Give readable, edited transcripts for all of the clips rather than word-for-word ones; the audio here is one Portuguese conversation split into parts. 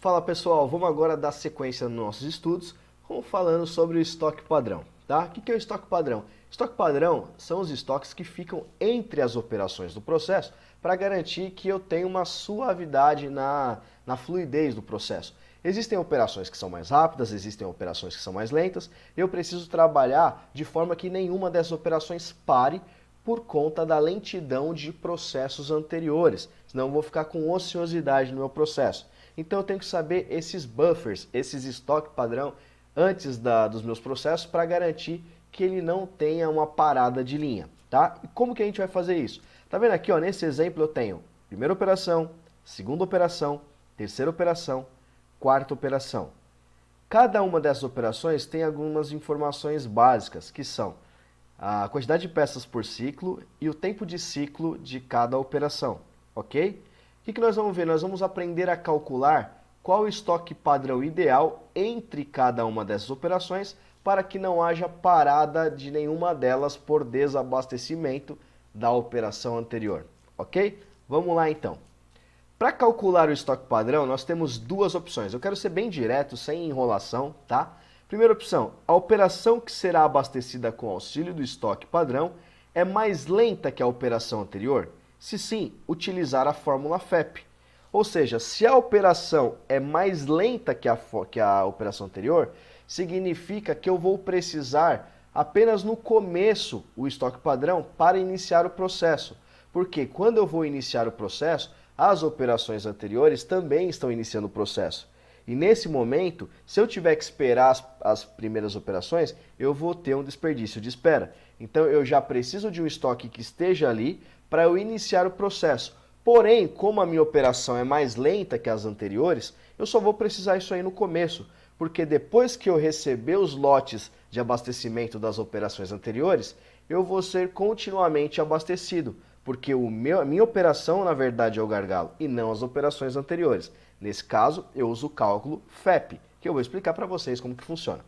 Fala pessoal, vamos agora dar sequência nos nossos estudos, falando sobre o estoque padrão, tá? O que é o estoque padrão? Estoque padrão são os estoques que ficam entre as operações do processo para garantir que eu tenha uma suavidade na fluidez do processo. Existem operações que são mais rápidas, existem operações que são mais lentas, eu preciso trabalhar de forma que nenhuma dessas operações pare por conta da lentidão de processos anteriores, senão eu vou ficar com ociosidade no meu processo. Então eu tenho que saber esses buffers, esses estoque padrão antes dos meus processos para garantir que ele não tenha uma parada de linha, tá? E como que a gente vai fazer isso? Tá vendo aqui, ó, nesse exemplo eu tenho primeira operação, segunda operação, terceira operação, quarta operação. Cada uma dessas operações tem algumas informações básicas, que são a quantidade de peças por ciclo e o tempo de ciclo de cada operação, ok? O que nós vamos ver? Nós vamos aprender a calcular qual o estoque padrão ideal entre cada uma dessas operações para que não haja parada de nenhuma delas por desabastecimento da operação anterior, ok? Vamos lá então. Para calcular o estoque padrão, nós temos duas opções. Eu quero ser bem direto, sem enrolação, tá? Primeira opção, a operação que será abastecida com auxílio do estoque padrão é mais lenta que a operação anterior? Se sim, utilizar a fórmula FEP. Ou seja, se a operação é mais lenta que a operação anterior, significa que eu vou precisar apenas no começo o estoque padrão para iniciar o processo. Porque quando eu vou iniciar o processo, as operações anteriores também estão iniciando o processo. E nesse momento, se eu tiver que esperar as primeiras operações, eu vou ter um desperdício de espera. Então eu já preciso de um estoque que esteja ali para eu iniciar o processo. Porém, como a minha operação é mais lenta que as anteriores, eu só vou precisar isso aí no começo, porque depois que eu receber os lotes de abastecimento das operações anteriores, eu vou ser continuamente abastecido, porque a minha operação, na verdade, é o gargalo e não as operações anteriores. Nesse caso, eu uso o cálculo FEP, que eu vou explicar para vocês como que funciona.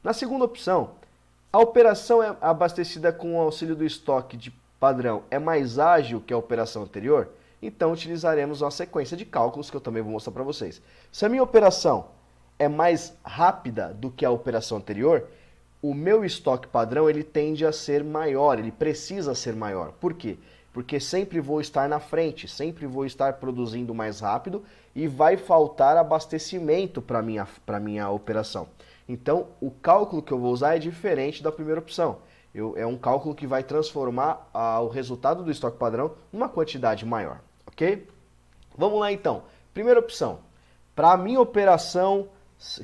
Na segunda opção, a operação é abastecida com o auxílio do estoque de padrão é mais ágil que a operação anterior, então utilizaremos uma sequência de cálculos que eu também vou mostrar para vocês. Se a minha operação é mais rápida do que a operação anterior, o meu estoque padrão ele tende a ser maior, ele precisa ser maior. Por quê? Porque sempre vou estar na frente, sempre vou estar produzindo mais rápido e vai faltar abastecimento para minha operação. Então, o cálculo que eu vou usar é diferente da primeira opção. É um cálculo que vai transformar o resultado do estoque padrão numa quantidade maior, ok? Vamos lá então. Primeira opção, para a minha operação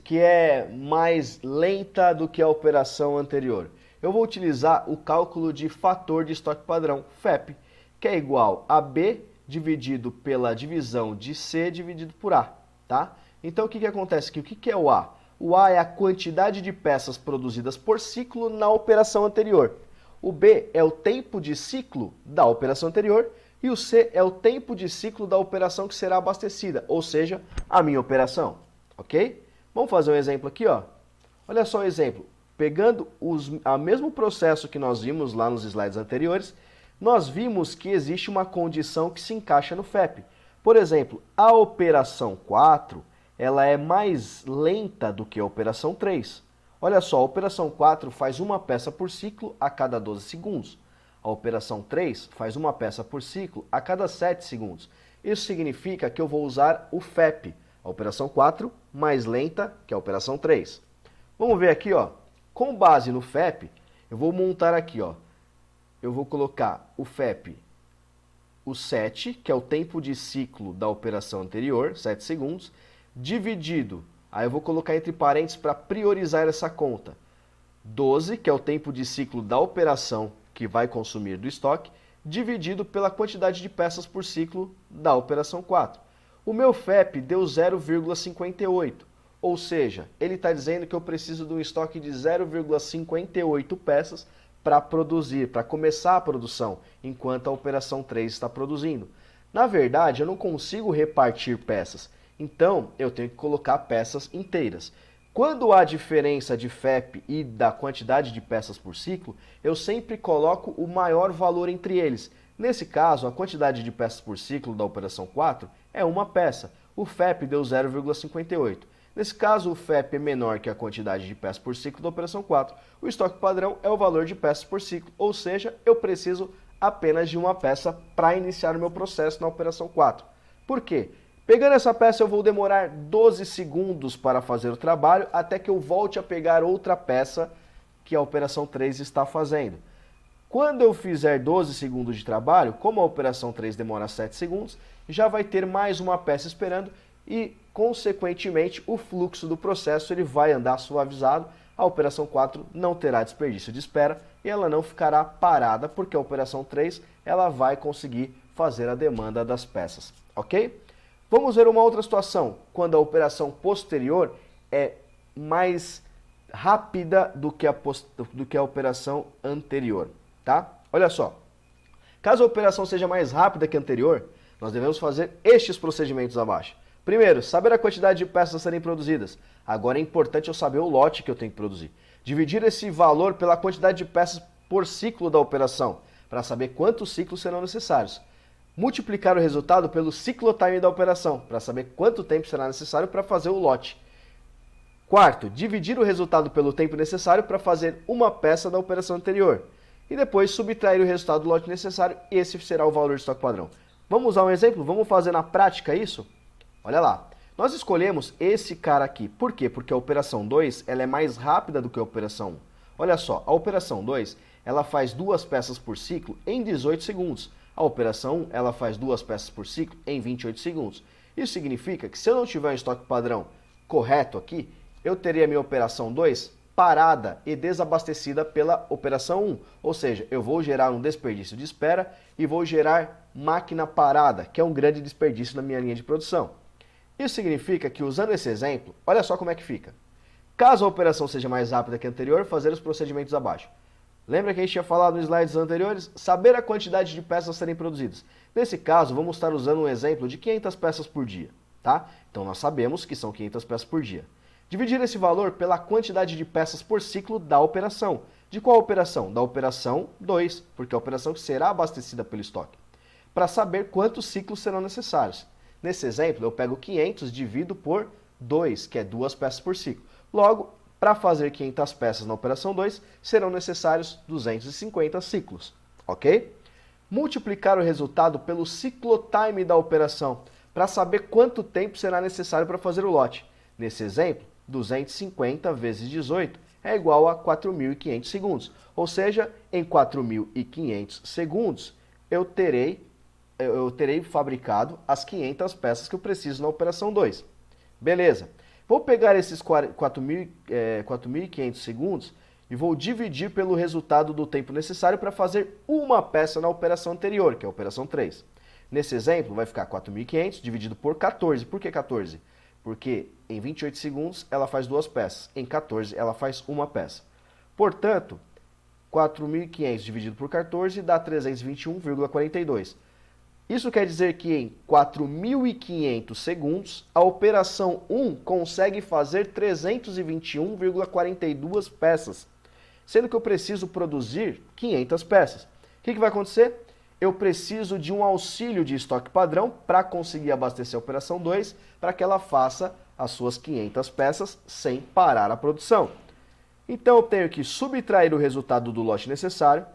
que é mais lenta do que a operação anterior, eu vou utilizar o cálculo de fator de estoque padrão, FEP, que é igual a B dividido pela divisão de C dividido por A, tá? Então o que acontece aqui? O que é o A? O A é a quantidade de peças produzidas por ciclo na operação anterior. O B é o tempo de ciclo da operação anterior e o C é o tempo de ciclo da operação que será abastecida, ou seja, a minha operação, ok? Vamos fazer um exemplo aqui, ó. Olha só o exemplo. Pegando o mesmo processo que nós vimos lá nos slides anteriores, nós vimos que existe uma condição que se encaixa no FEP. Por exemplo, a operação 4 ela é mais lenta do que a operação 3. Olha só, a operação 4 faz uma peça por ciclo a cada 12 segundos. A operação 3 faz uma peça por ciclo a cada 7 segundos. Isso significa que eu vou usar o FEP, a operação 4 mais lenta que a operação 3. Vamos ver aqui, ó. Com base no FEP, eu vou montar aqui, ó. Eu vou colocar o FEP, o 7, que é o tempo de ciclo da operação anterior, 7 segundos, dividido, aí eu vou colocar entre parênteses para priorizar essa conta, 12, que é o tempo de ciclo da operação que vai consumir do estoque, dividido pela quantidade de peças por ciclo da operação 4. O meu FEP deu 0,58, ou seja, ele está dizendo que eu preciso de um estoque de 0,58 peças para produzir, para começar a produção, enquanto a operação 3 está produzindo. Na verdade, eu não consigo repartir peças, então eu tenho que colocar peças inteiras. Quando há diferença de FEP e da quantidade de peças por ciclo, eu sempre coloco o maior valor entre eles. Nesse caso, a quantidade de peças por ciclo da operação 4 é uma peça. o FEP deu 0,58. Nesse caso, o FEP é menor que a quantidade de peças por ciclo da operação 4. O estoque padrão é o valor de peças por ciclo, ou seja, eu preciso apenas de uma peça para iniciar o meu processo na operação 4. Por quê? Pegando essa peça, eu vou demorar 12 segundos para fazer o trabalho, até que eu volte a pegar outra peça que a operação 3 está fazendo. Quando eu fizer 12 segundos de trabalho, como a operação 3 demora 7 segundos, já vai ter mais uma peça esperando e, consequentemente, o fluxo do processo ele vai andar suavizado. A operação 4 não terá desperdício de espera e ela não ficará parada, porque a operação 3 ela vai conseguir fazer a demanda das peças, ok? Vamos ver uma outra situação, quando a operação posterior é mais rápida do que a operação anterior, tá? Olha só, caso a operação seja mais rápida que a anterior, nós devemos fazer estes procedimentos abaixo. Primeiro, saber a quantidade de peças a serem produzidas. Agora é importante eu saber o lote que eu tenho que produzir. Dividir esse valor pela quantidade de peças por ciclo da operação, para saber quantos ciclos serão necessários. Multiplicar o resultado pelo ciclotime da operação, para saber quanto tempo será necessário para fazer o lote. Quarto, dividir o resultado pelo tempo necessário para fazer uma peça da operação anterior. E depois subtrair o resultado do lote necessário, esse será o valor de estoque padrão. Vamos usar um exemplo? Vamos fazer na prática isso? Olha lá, nós escolhemos esse cara aqui. Por quê? Porque a operação 2 ela é mais rápida do que a operação 1. Olha só, a operação 2 ela faz 2 peças por ciclo em 18 segundos. A operação 1 ela faz 2 peças por ciclo em 28 segundos. Isso significa que se eu não tiver um estoque padrão correto aqui, eu teria a minha operação 2 parada e desabastecida pela operação 1. Ou seja, eu vou gerar um desperdício de espera e vou gerar máquina parada, que é um grande desperdício na minha linha de produção. Isso significa que, usando esse exemplo, olha só como é que fica. Caso a operação seja mais rápida que a anterior, fazer os procedimentos abaixo. Lembra que a gente tinha falado nos slides anteriores? Saber a quantidade de peças a serem produzidas. Nesse caso, vamos estar usando um exemplo de 500 peças por dia, tá? Então nós sabemos que são 500 peças por dia. Dividir esse valor pela quantidade de peças por ciclo da operação. De qual operação? Da operação 2, porque é a operação que será abastecida pelo estoque. Para saber quantos ciclos serão necessários. Nesse exemplo, eu pego 500 divido por 2, que é 2 peças por ciclo. Logo, para fazer 500 peças na operação 2, serão necessários 250 ciclos, ok? Multiplicar o resultado pelo ciclotime da operação, para saber quanto tempo será necessário para fazer o lote. Nesse exemplo, 250 vezes 18 é igual a 4.500 segundos. Ou seja, em 4.500 segundos, eu terei fabricado as 500 peças que eu preciso na operação 2. Beleza. Vou pegar esses 4.500 segundos e vou dividir pelo resultado do tempo necessário para fazer uma peça na operação anterior, que é a operação 3. Nesse exemplo, vai ficar 4.500 dividido por 14. Por que 14? Porque em 28 segundos ela faz 2 peças, em 14 ela faz uma peça. Portanto, 4.500 dividido por 14 dá 321,42. Isso quer dizer que em 4.500 segundos, a operação 1 consegue fazer 321,42 peças, sendo que eu preciso produzir 500 peças. O que vai acontecer? Eu preciso de um auxílio de estoque padrão para conseguir abastecer a operação 2, para que ela faça as suas 500 peças sem parar a produção. Então eu tenho que subtrair o resultado do lote necessário.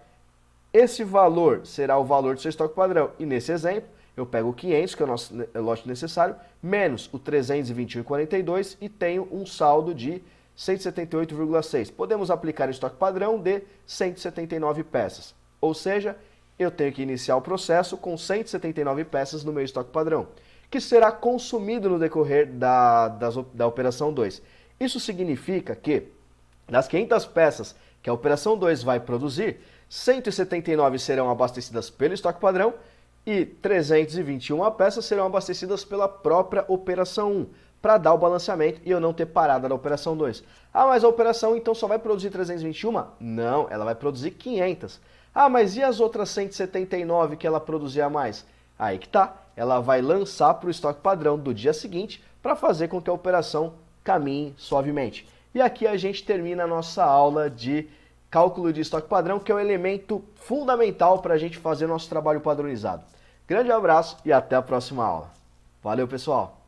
Esse valor será o valor do seu estoque padrão. E nesse exemplo, eu pego o 500, que é o nosso lote necessário, menos o 321,42 e tenho um saldo de 178,6. Podemos aplicar o estoque padrão de 179 peças. Ou seja, eu tenho que iniciar o processo com 179 peças no meu estoque padrão, que será consumido no decorrer da operação 2. Isso significa que, das 500 peças que a operação 2 vai produzir, 179 serão abastecidas pelo estoque padrão e 321 peças serão abastecidas pela própria operação 1, para dar o balanceamento e eu não ter parada na operação 2. Ah, mas a operação então só vai produzir 321? Não, ela vai produzir 500. Ah, mas e as outras 179 que ela produzia a mais? Aí que tá, ela vai lançar para o estoque padrão do dia seguinte para fazer com que a operação caminhe suavemente. E aqui a gente termina a nossa aula de cálculo de estoque padrão, que é o elemento fundamental para a gente fazer nosso trabalho padronizado. Grande abraço e até a próxima aula. Valeu, pessoal!